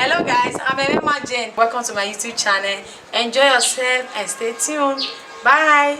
Hello guys, I'm Emma Jane. Welcome to my YouTube channel. Enjoy yourself and stay tuned. Bye.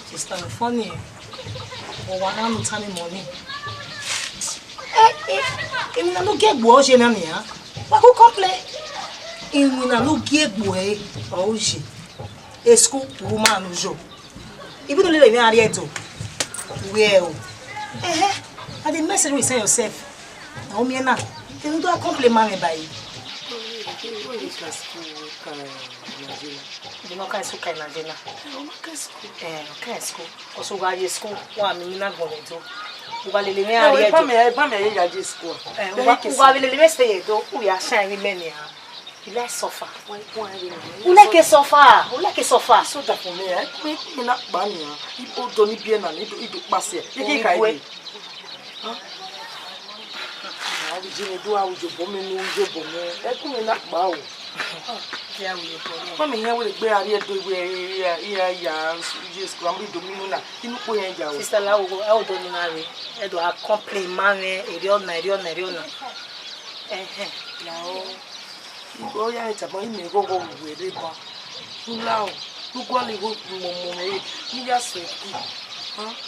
Sister, funny. Or one am telling money. In no get boy, she name ya. But who complain? In no get boy, oh she. A school woman job. Even though they are here too. Well, and the message we send yourself. Now me na. They do a compliment by you. You know, can't school, Nigeria. Can't school. Also, why you school? Why me not going to? Why the living area? Pamela, school. Why will the rest stay? We are shining many. You like sofa? Who like a sofa? Who like a sofa? So that for me, me not banning. People don't be an little pass here. You can't wait. I will do our job, woman, job, that woman not bow. Come here with a bear here to where just grumbling to Minuna. Sister Lau, I don't marry. I do a complain, man, a real night. Now, go ya it's a boy may go with it. Now, who go to Momo, you just say,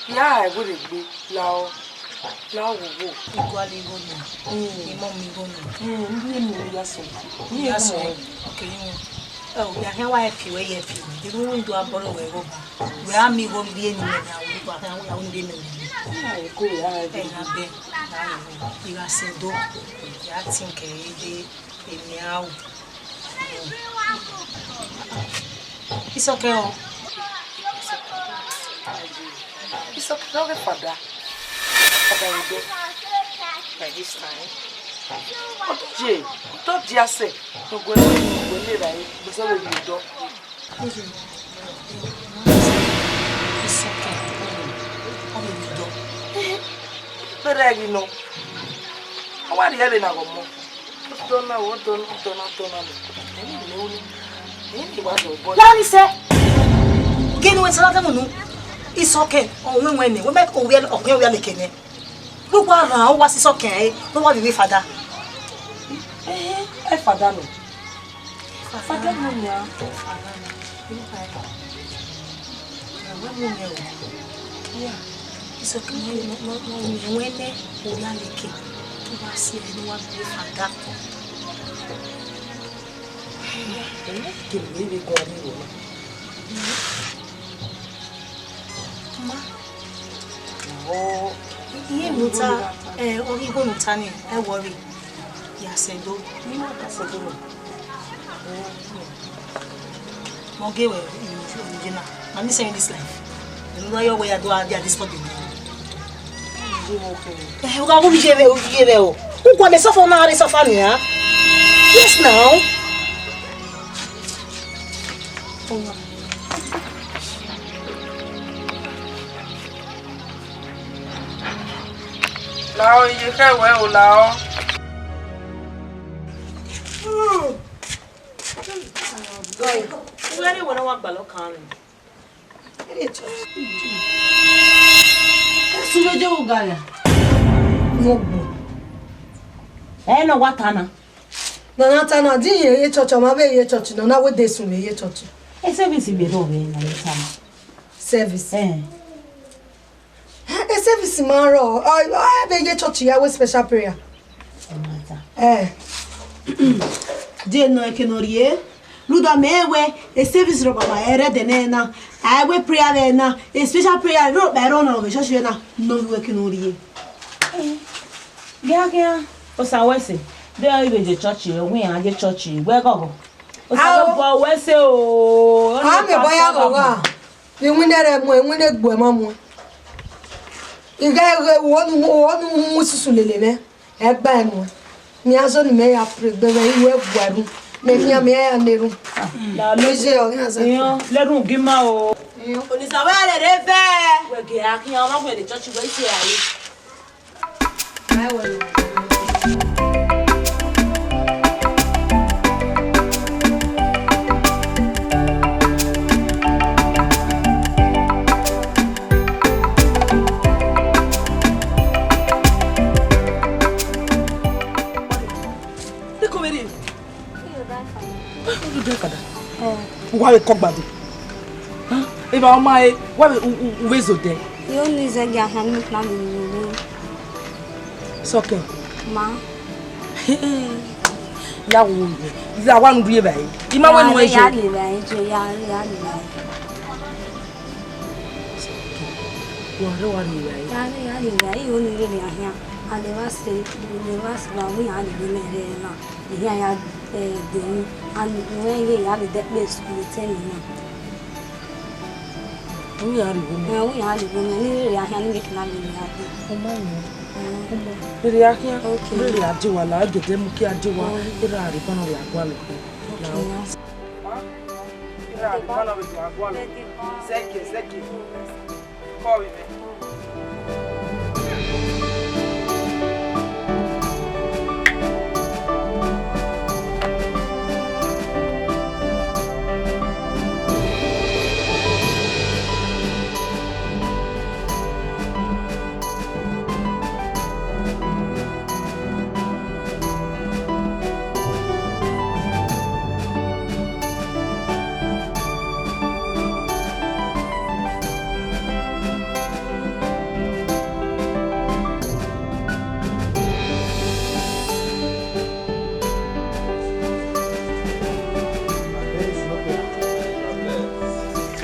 yeah, I wouldn't be Lao. Now we go. Equally good. Mommy go. Yes. Okay. Oh, we are here. Why happy? Why happy? The room do a bottle of rubber. We are me going to be in now. We are only in the I go. You are saying do. You are thinking now. It's okay. It's okay, father. By this time, don't just say, no go live right, but already you do. It's okay. But you know, how are you having a more? Don't know what don't Lani said, Gain what's another. It's okay. Oh, when we make a real of where we are looking. Who was is okay? No one will father. Father no. Father no, yeah. Yeah. It's okay. No, when we are looking, to see anyone will father. Que vive com a língua. Oh, e muta ori go mutani worry. Ya sedo. Ni ma ka sedo. Mo ge we original. I'm saying this life. You know your way I do at this point. Eh, o gago give o. Who go dey suffer now, dey suffer me, huh? Yes now. Lao, you can't wear Lao. Where wanna walk balo kan. Sumeje ugaya. Mogbo. No watana. Na tana di ye church ma be ye church no na we dey sun ye church. E service be do be na sama. Service. Service ma ro. Be ye church ya we special prayer. Je no ekenorie. Luda mewe e service ro baba ere de na. We prayer na. E special prayer ro be ro na be church na. No we ekenorie. Gya. O sa wese. They are even the church. We are the church. Where go? O sa bo wese o. Ah me boya go wa. Ni winere mo wine gbo ma mo. Iga wonu mususu lele me. Egba enu. Mi azo ni me ya pregbe we iwe gwaru. Me fi am ya neru. La loje o yan sa. Lerun gima o. Oni sa wa le re fe. We ge akiyan ma gbe the church we se aye. Ai we. Why kogbado? If I my why we zo there? You only say ya hand plan ni. It's okay. Ma. Ya wo. Ya wa ndu ye bai. Ima we no we ya le bai, jo ya le bai. Wa le bai. Ya le bai, you only le ya. Ale was ba we ya le le na. Ya ya de and when you have the place to tell me now. We are the We are the women. You are having it now. Really, I can't. Really, I do. I like them. I do. I are one of the quality. Thank you. Call me.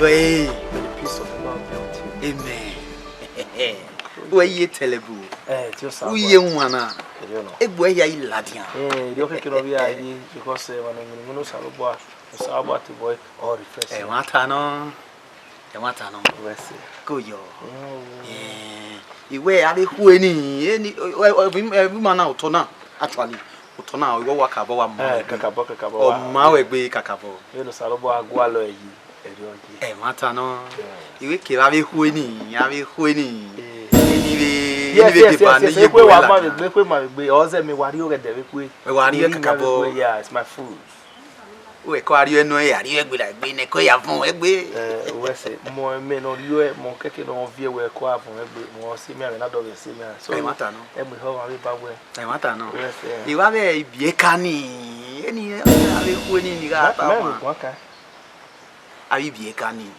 May the peace of the Lord be with you. Amen. Where you terrible? We young one. A boy, I Latin. You can be because when you know Saloboa, Sabbat boy or refresh. Matano. Go yo. You wear any woman out to actually. Utona we work about kakabo mawe be kakabo. You know Saloboa gualo matano. You ke ave hueni. Yes. We also me wario get there we kakabo. Yeah, it's my food. We ko ariyo no ya ariyo egbe like be ne ko ya fun egbe. We say mo me no riyo mo keke no vie we ko afun egbe mo si me na do we si me. So matano. E mo ho wa we ba we. Matano. Iwa be ibie kani. Eni ave hueni ni ga ta ma. Are you be a canny?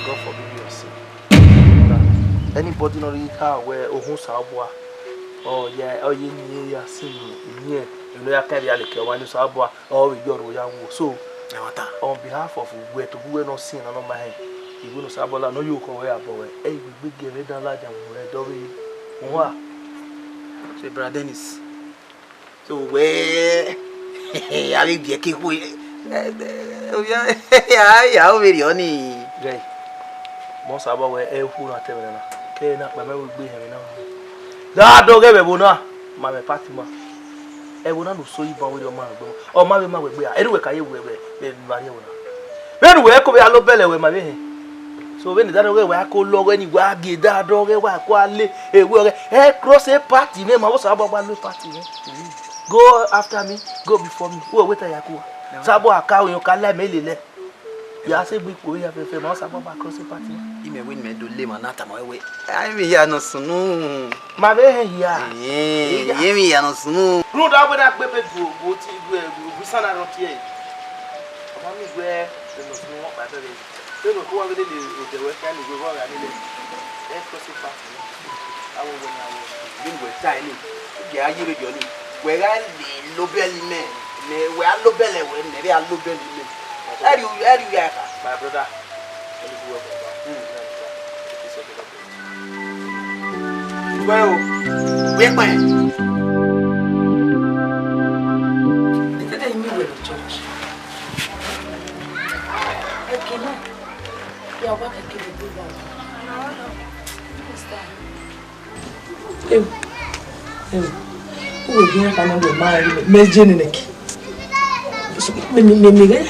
God forbid you sin. Anybody not read how where Ohun Sabwa? Oh, yeah, oh, you see in here. You know, I carry a little one, so I bought all your royal. So, on behalf of where to who not seen on my head, you will say, I know you can wear a boy. Hey, we give it a large and we're doing what? Say, Brother Dennis. So, where I will be a kid. Yeah, very only. Gay. Most about where a fool at them. Can't not my will be having now. That dog ever will not, my Fatima. I will not so you with your man. Or my man will be anyway. I will be Maria. Then we echo a low belly with my baby. So when that way, I call log any waggy, that dog, a quality, a will cross a party. Name I was about one party. Go after me, go before me. Who wait a yaku? Sabo a cow, you can let me. You say we have a famous about across the party. You may win me to live another my way. I mean, you know, so no. My baby, yeah. Yemi, I know, so no. Root out with that paper to go to we son out here. Mommy, where the no by the way. They will go over the West End and go over and let's cross the party. I will win with tiny. Yeah, you will be where I be Lobelly men. Where I Lobelly when they are Lobelly men. Where you are, my brother. Well, we're fine. Did they meet with the church? Okay, no. Yeah, what I can do that. Who will be here and will marry me? Jenny. Me,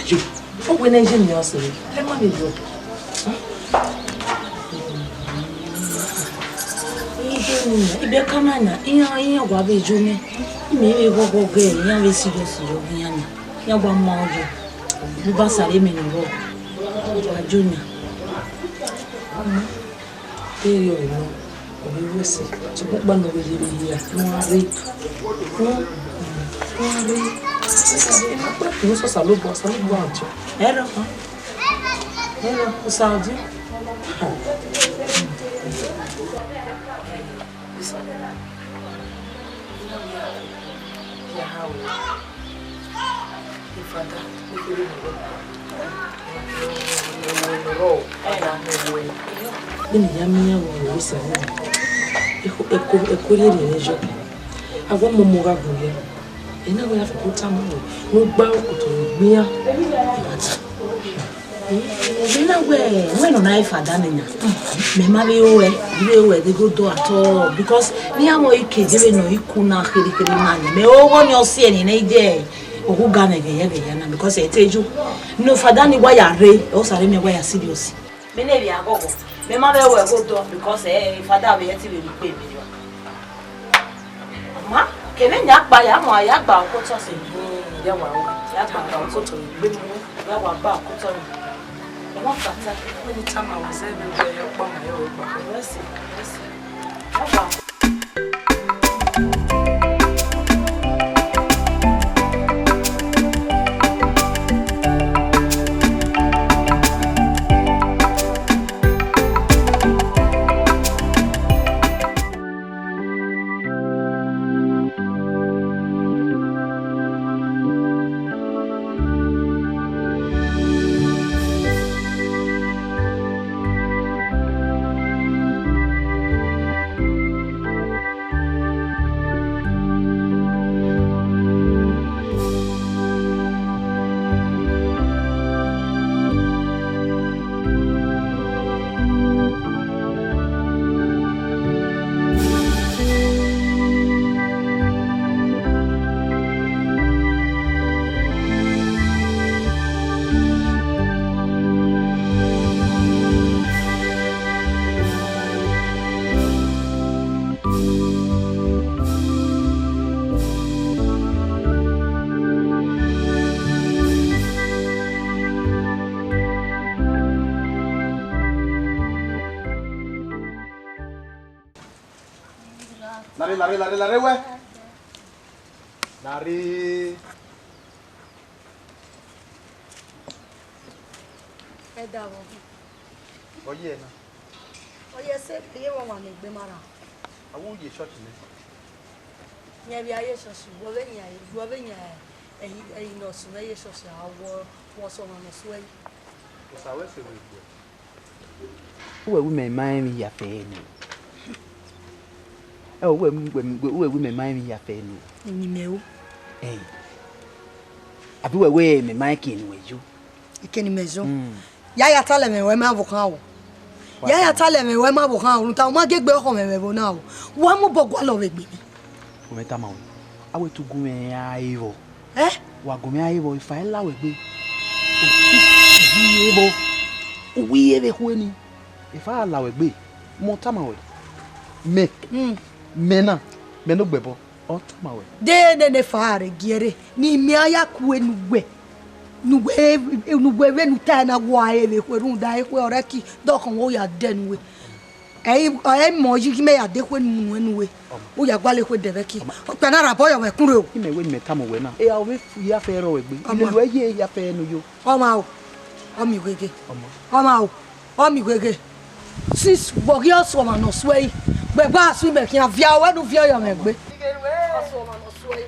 you. Oh, when I didn't know, let me go. Ibe kama na iya gwa be jume me go ge ya we serious yo yana ya gwa ma ojo bu ba sare me no gwa junior yo no obi we se so gba no we le ya no ari no so salobo ancho era o saudi Bini yamia wo wisa wo ekori rejo agwo momoga goye ina we have to tell me no gba okoto gbia ina we when on I father nya me ma be we they go do at all because ni amo ikejebe no ikuna khiri na me owo ni osi eni na ide ogu gana ge na because eteju no father ni wa ya re o sare me wa ya serious me na bi agogo me ma be we go do because father be yeti be pe me ma kene nya gba ya mo ya gba okoto se ya wa ya gba okoto gbe mu ya wa ba okoto one factor anytime I was everywhere you come my own let's see Lari, we. Lari. Edavo. Oye na. Oye se ye wa me gbe mara. Awu ye church ni. nya bi aye shoshi wo be nya no so na ye shoshi awo wo so no so yi sa we se we me mind ya fe ni we me mind ya fe ni ni mewu abi we me mind kin we ju ikeni mezo ya tale me we ma bukan wo ya tale me we ma bukan wo ta ma gegbe ko me bo na wo wa mo bogwa lo we gbe o me ta ma wo awe tu gume ya ivo wa gume ya ivo ifa la we gbe o wi ebe hueni ifa la we gbe mo ta ma we me no gbebo o ta ma we de ne faare giere ni mi aya ku enugbe nugbe we nu ta na wa ebe ku run da e ku oreki dokon wo ya denwe ai mo ji me ya de ku nuwe o ya gwale ku de beki pe na rabo yo we kun re o me we me ta mo we na e a we fu ya fe ro we gbe ile lo ye ya fe nu yo o ma o mi gwege o ma o mi gwege sis bogi so ma no swei gbegba asu me kin avia we nu via yo me gbe so ma no swei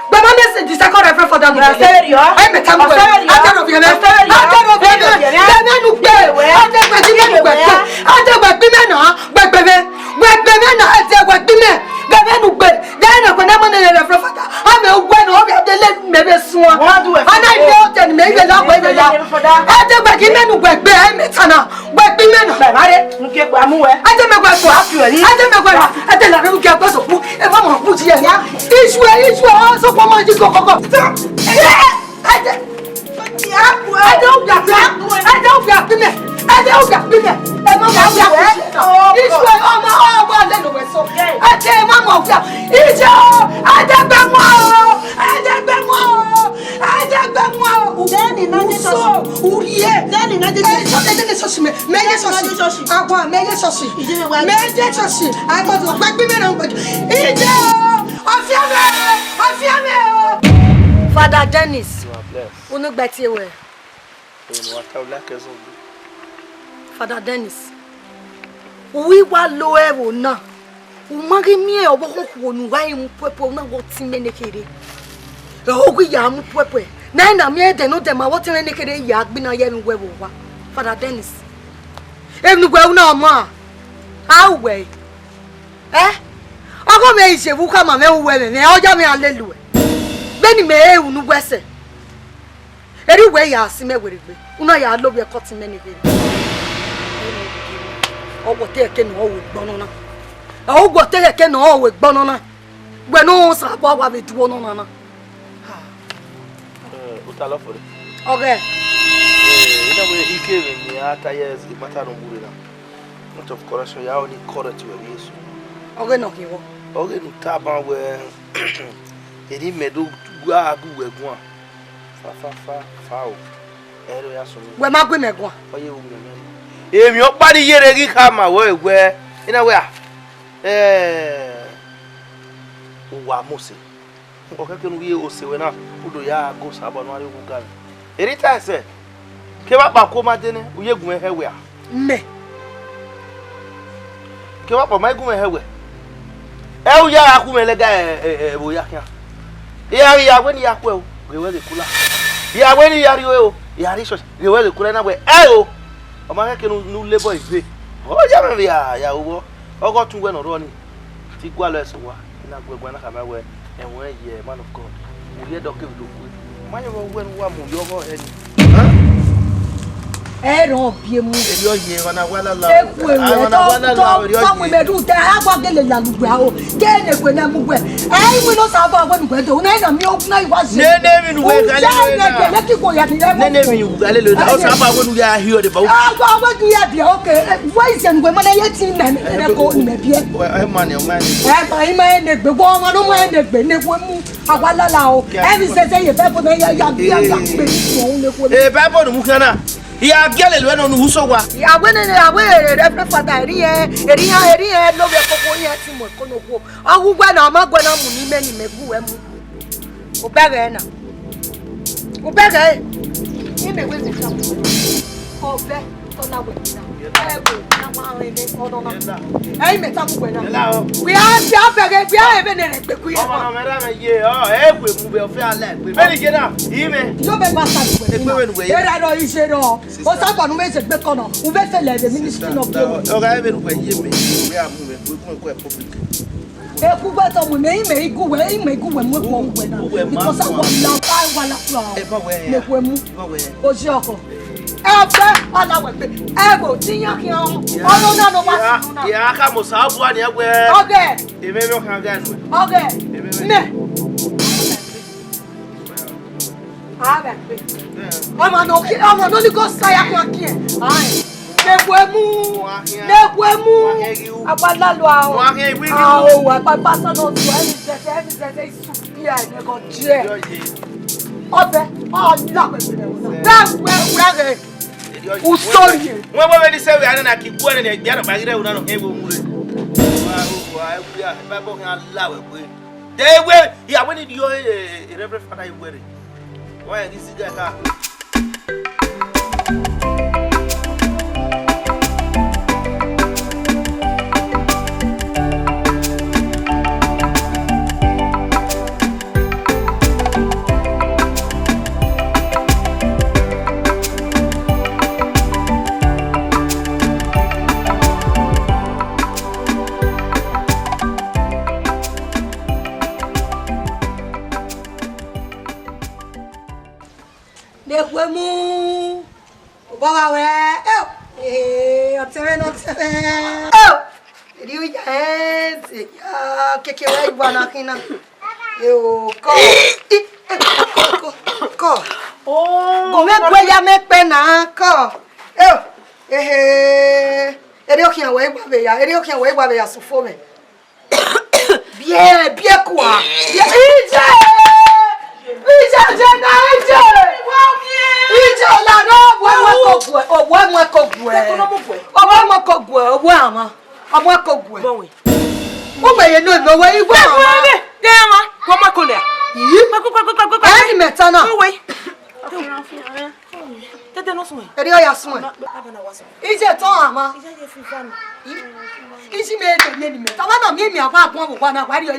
Baba message the second reference for that. I met him. I don't know if you know. I don't know if you know. I don't know if you know. I don't know if you know. I don't know if you know. But baby, I say what you know. Baby, no good. Then when I'm on the reference for that, I'm a one of the let maybe soon. And I know that maybe that way. I don't know if you know. But baby, I met Hannah. But baby, no. I don't know what. I don't know what. I don't know what. I don't know what. If I'm a put here, this way, also for my go. Father Dennis, unu gbati we. Father Dennis, we wa lo ewo na. O magi mi e obo ko nu wa mu pepe na wo ti menekere. E ogu ya mu pepe. Na mi e de no de ma wo ti menekere ya gbi na ye nu wewo wa. Father Dennis. Enu gwe una ma. How we? Ako me ise bu ka ma me we me oja me alelu. Beni me e unu gwese. Eri we ya si me weregbe. Una ya lo be cut menekere. Owo te ke no wo gbonu na. Owo te ke no wo gbonu na. Gbe no sa bo wa be duwo no na. Utalo for it. Okay. You know he came in after years the matter no buru na. Not of correction ya only correct you yesu. Okay no kiwo. Okay no taba we eri medu gua agu wegun fa o. Ero ya so. We ma gbe megun. Oye wo me. Emi o pa ni yere gi ka ma we ina we wa mose. O ka ke no ye o se we na udo ya go sabo no ari ku ga. Eri ta se ke ba pa ko ma de ne o ye gun ehe we a. Me. Ke ba pa ma gun ehe we. E o ya aku me le ga bo ya kan. Ya we ni ya ku e o. We we le kula. Ya we ni ya ri o. Ya ri so. We we le kula na we. O ma ke no labor ife. O ja me ya wo. O go tun we no ro ni. Ti gwa lo eso wa. Ina gwa na ka ma we. Enwe ye man of God. Mo ye doke do ku. Ma ye wo we no wa mo yo go eni. ero bie mu Eri oye wana wala la. eku ewe to mu me du te agwa gele la lugba o de ne gwe na mu gwe we no sa ba gwe gwe do na mi o na iwa se Ne mi nu we gale le na ki ko ya ni ne mi nu gale le o sa ba gwe nu ya hi o de ba o agwa gwe du ya bi okay why se ngwe mo na ye tin na ne ko me bie e man e man ba ima ne gbe go ma no mo ne gbe ne gwe mu agwa la la o e bi se ye pe po na ya bi ya gbe o ne ko e ba bo nu mu kana ya gele le no nu so wa awe re fata eri e lo be koko yen ti mo ko no go agugwa na ma gwa na mu ni me gu e mu o bere na o bere ni me we se ka o be to na we na e go na ma re le o do na e me ta mu na we a bere we a e be ne re pe ku ye o me ra me ye o e gwe mu be o fe ala gbe me ni je na yi me yo be ba sa gwe e ra do ise do o sa ba nu me se gbe kono u be fe le the ministry of the o ga e be nu gwe yi me we a mu me gwe ko e public eku gbe to mu me iguwe mu ko ngwe na because I wala e ba we me ko mu ba we o ji oko e fe ala we pe e go tiyan ki on ono na no ma sinu na ya ka mo sa bu ani egwe oge e me me kan ga nu oge me ave pe ọmọ no ni go saya kan ki e ai Nekwemu abalalo awo awo wa papa no to every day supia ne go je obe la we usori we we ni se we ana na ki ku ani ne jara ba gire una no ewo mure wa ya ba bo kan la we pe de we ya we ni yo reverend father iwere wa ya gisi ga ka Nekwemu obawa we otere no tere eri o ya ya keke wa igba na kina ko go me gbe ya me pe na ko eri o kian we igba be ya sufo me bien quoi Ije la no wo ko gwe. O me ye no no we igwe ama. De ma, wo ma ko le. Yi. Ni meta na. We. Tete no sun. Eri o ya sun. Ije ton ama. Ije je fi fan. Isi me de ni meta. Wa na mi akwa apon wo na wa ri o me.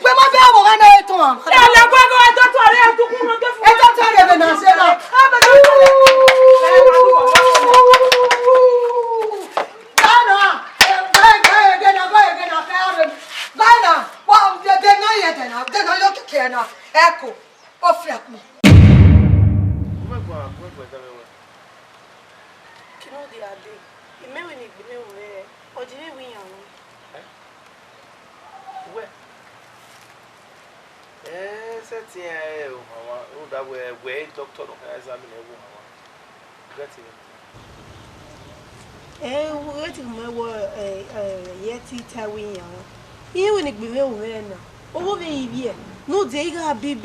We ma be wo na e ton ama. Ya la kwa go to to re atukun no ke fu. E to re be na se na. Ecco, offriamo. Kí ló dé adé? Ìmẹ́wé ni ìgbìmẹ̀wò rẹ̀. Ọ̀dìrí wí yàn wọ́n. Wẹ́. Ṣé tí ẹ o àwọn ó dáwọ́ ẹ̀wẹ́ dókítà náà ká examine ẹ̀wọ̀ àwọn. Gẹ́tì rẹ̀. Wọ́n ti mọ̀ ẹ̀wọ̀ tí táwí yàn wọ́n. Ìyẹ́wé ni ìgbìmẹ̀wò rẹ̀ náà. Owó bẹ̀ yìí bí ẹ̀. No, they got be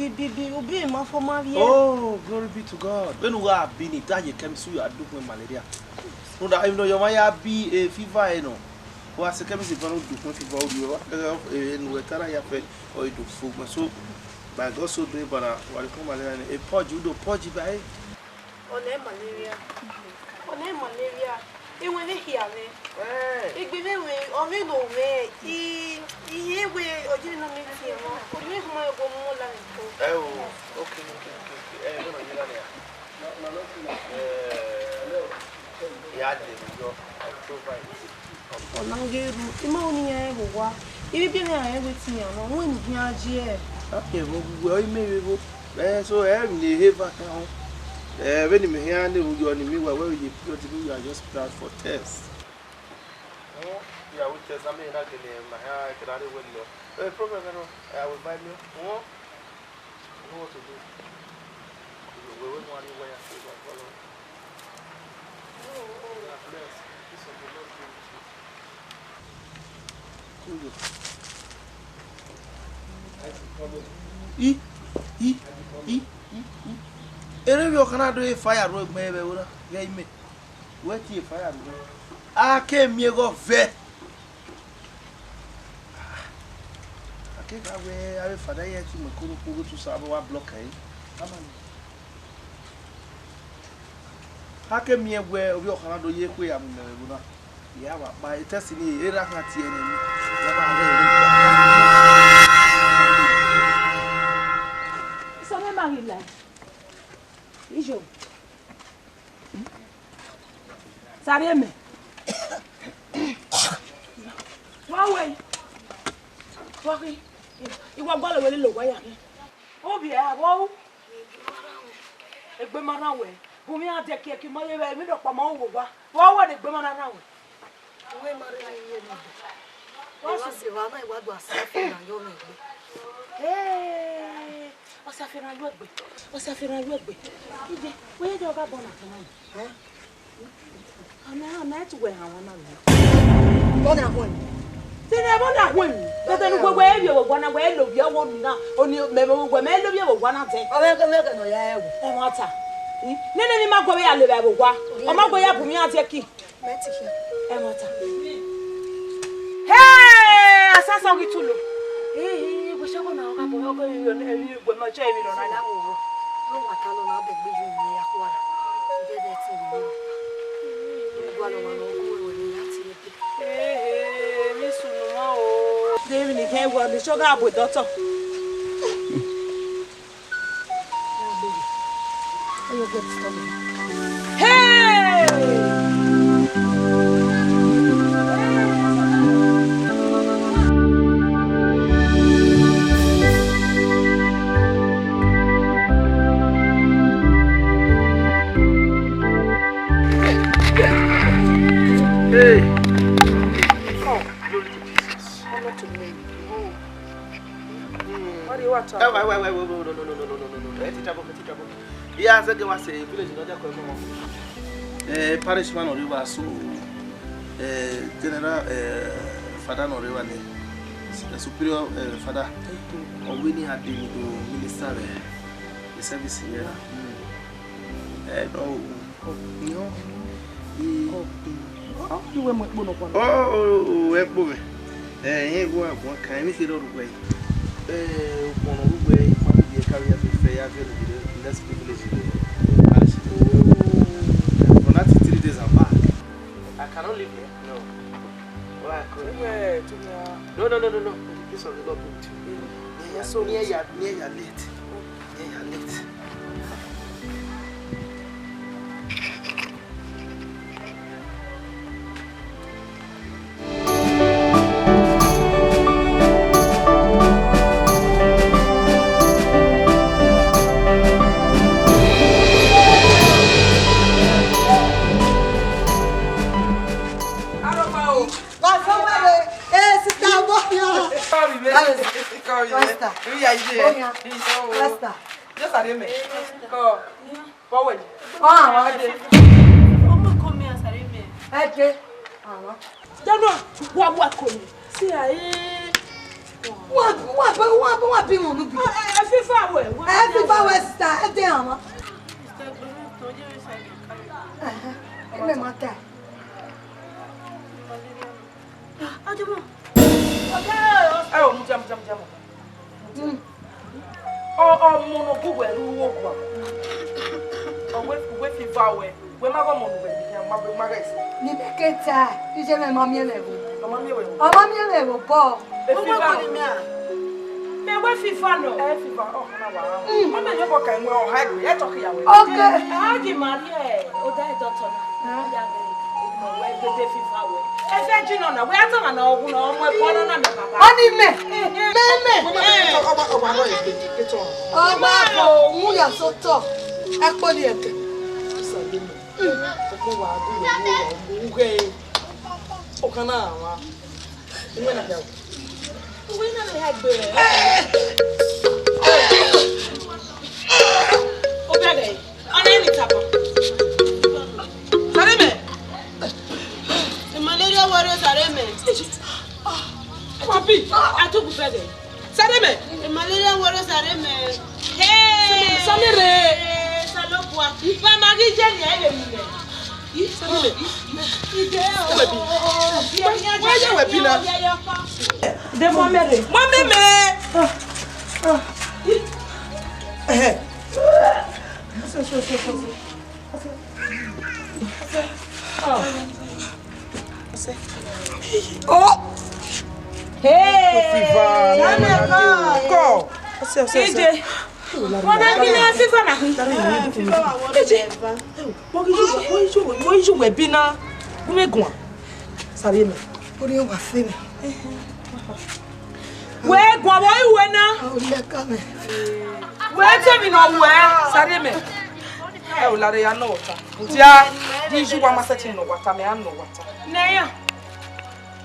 obey my for my vie. Oh, glory be to God. When we are being it, that you can see you are doing malaria. No, that even though you might be a fever, you know. Was a chemist if I don't do fever, you are in wetara ya fe or you do food. So, by God so do but what you call malaria, a purge, you do purge by malaria. Malaria. It went here. Ik ben weer alweer door mee. Hier weer, als jullie nog niet zien, maar nu gaan we gewoon mooi lang. Oh, okay. No, you know yeah, go. Onangeru, imoni ya ewa. Ibi bi na everything ya no, when you hear je. Okay, we ime we go. So, ni heva kan. When you hear you on me, where you put you are just proud for test. Yeah, we test. I mean, I can my hair. I can add it with you. Problem, I will buy you. Know what to do. We will want to wear a follow. You cannot do a fire road, maybe. What you fire? I came here go vet. I think I will father yet to go to Sabawa blockade. I came here where we cannot do ye quay. I'm gonna. Yeah, my testimony, it has not seen any. Some Marilla. Ijo. Sabe me? Why? Why? You want to go to the lawyer? Oh, yeah, well, a woman away. Who may I take care of my way of Pamo? What a woman around? Hey, what's a fair and rugby? What's a fair and rugby? Where do you go on? I'm not where I want to go. Then I want to win. But then where you want to wear of your one now, only memorable women of your one of them. Oh, water. Nene ma go ya lebe agwa. O ma go ya bumi ateki. Hey, asasa ngitulo. Eh, go shako na ka boyo go yo na eri gbe ma che mi do na ya wo. No wata lo na be gbeju ni akwa. Ide de ti ni. Gwa lo ma no go wo ni ati e. Eh, mi sunu ma o. David ni ke wo ni sugar abo doctor. Hey! Hey! Oh, glory to Jesus. Honor to me. What do you want to Wait. No. Yeah, I was a village in the parish man or river, so General Father or river, the superior father of Winnie had been to minister the service here. You were much more. Oh, boy. Here go up one kind of way. One way, family carry a fair less privileged. For not 3 days I'm back. I cannot live here. No. Why? No. This one will not be so near your late. Near your late. Just a minute. Go. Forward. See, what be on the beach? Every far star, down. Oh, mono go where you walk. Oh, where you far away. Where my mom will be, my guys. Ni beketa, ije me mami level. Mami level, Paul. Me where FIFA no. FIFA. Oh, na wa. Mama you go kan we o high. You talk here. Okay. Ah, di Maria. O dai doctor na. Ya be. We go dey FIFA we. E fe jino na we ata na ogun na omo e ko na me baba. Oni me. Oh, no, Ọba ko mu ya soto. E po ni eke. Papi, I took you better. Sademe, malaria woro Sareme. Hey, Samire. Salopwa. Mama Gijeni ele mine. Sademe. De momere. Oh. Hey. Go. Ije. Wana kina fifa na. Fifa wa wona. Mo ijo webi na. Gumegun. Sareme. Ori wa fe mi. We gwa wo iwe na. Ori le ka me. We te mi no we. Sareme. E o lare ya no wata. Ntia di ijo wa masechi no wata me an no wata. Na ya.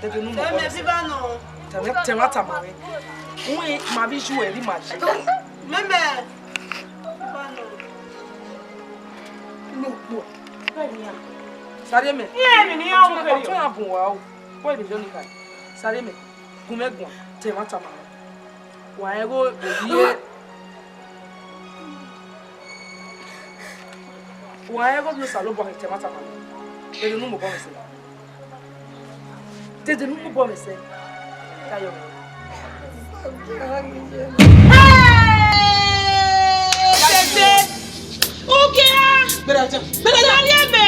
Tebe nu mo. Me fifa no. Tema tamare. Uwe ma bi ju e ri ma je. Meme. No. Sareme. Ye mi ni ya mo keri. Tun abun wa o. Boy be joni kai. Sareme. Gumegun. Tema tamare. Wa ego obiye. Wa ego no salo bo tema tamare. Tebe nu mo bo me se. Tebe nu mo bo me se. Tayo. Tete. Ukia. Beraja. Sareme.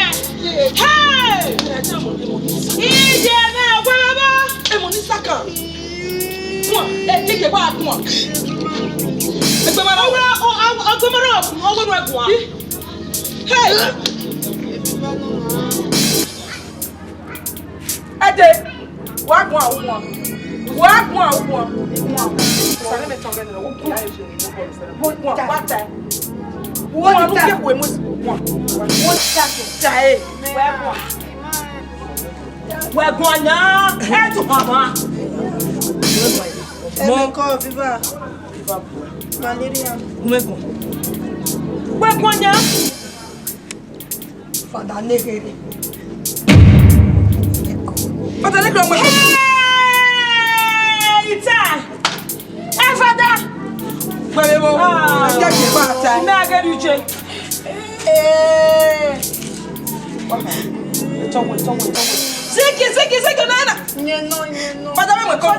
Hey. Ije me baba. E mo ni saka. Mo e teke ba mo. E gbe mara O tomorrow, o wonu egun. Hey. Ade. Wa gun awon. Sare me tonga ni wo ku aye je mo bo se. What time? Wo ke we mo wo ta e. We gun na. E tu mama. Mo ko viva. Malaria. gumegun. We gun na. Fada negere. Fada le do mo. Ita. E fada. Gbere mo. Ja ke ba ta. Na ga duje. Tomo. Siki nana. Nyeno. Fada me ko.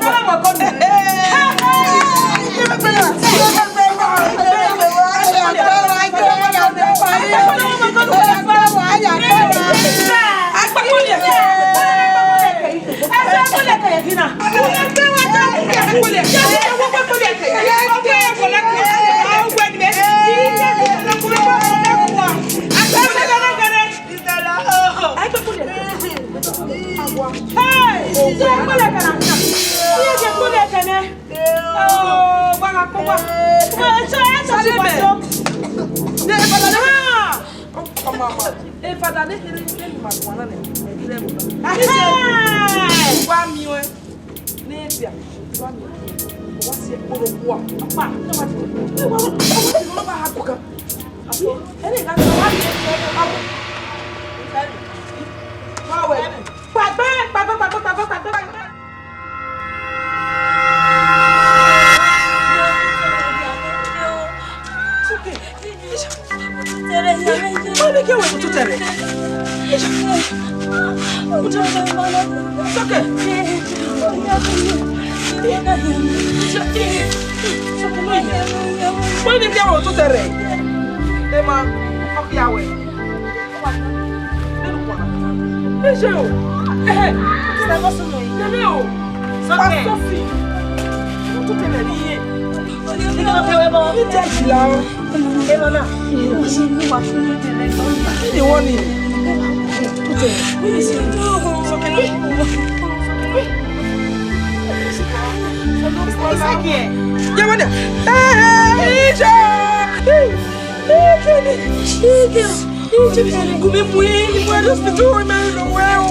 Come muy, bueno, se tú me lo veo.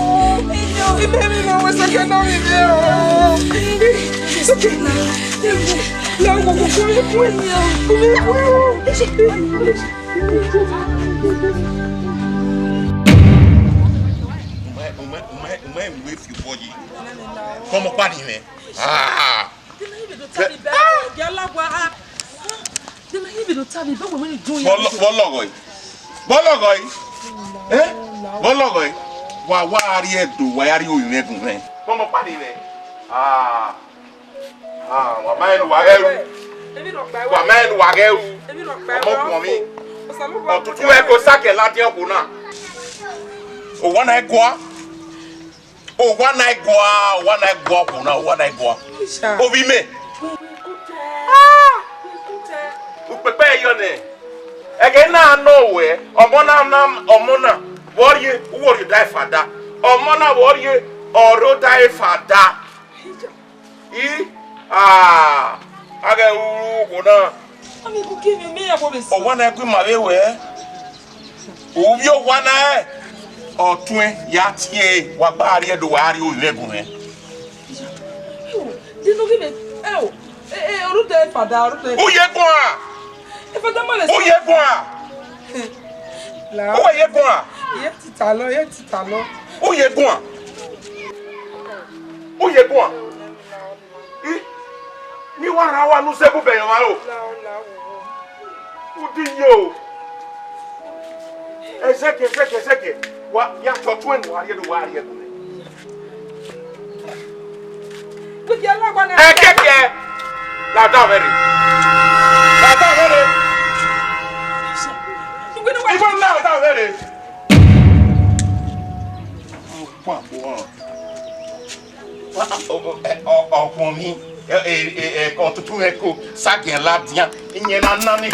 Y me lo vas a que no me veo. Eso que la hago con el puño. Como panime. Ah. Bologoi. Eh? Bologoi. Wa ari edo, wa ari oyinegun me. Como panime. Ah. Ah, wa maelu wa eru. Wa maelu wa eru. Omo kun mi. Otutu e ko sake lati oku na. O wana egwa. O wana egwa kuna, o wana egwa. Obi me. Upepe yone. Again na no we. Omona. Worry die father. Omona worry oro die father. Aga kuna. Ami ku kimi me abo be. O wana egwa mawe we. Obi o wana Otun ya tie wa ba ari edo wa ari o legun e. Dinu give me. Oruto e fada, oruto e. O ye gun a. E fada ma le. O ye gun a. La. O ye gun a. Ye titalo. O ye gun a. O ye gun a. Ni wa ra wa nu se bu be yan ma o. O di yo. Ezeke. Wa ya totwen wa ari edo wa ari edo. Ku ya la gba na. Keke. La da very. Even now da very. Ọkùn mi kan tuntun ẹ kó ságẹ̀ ládìyàn ìyẹn náà ní.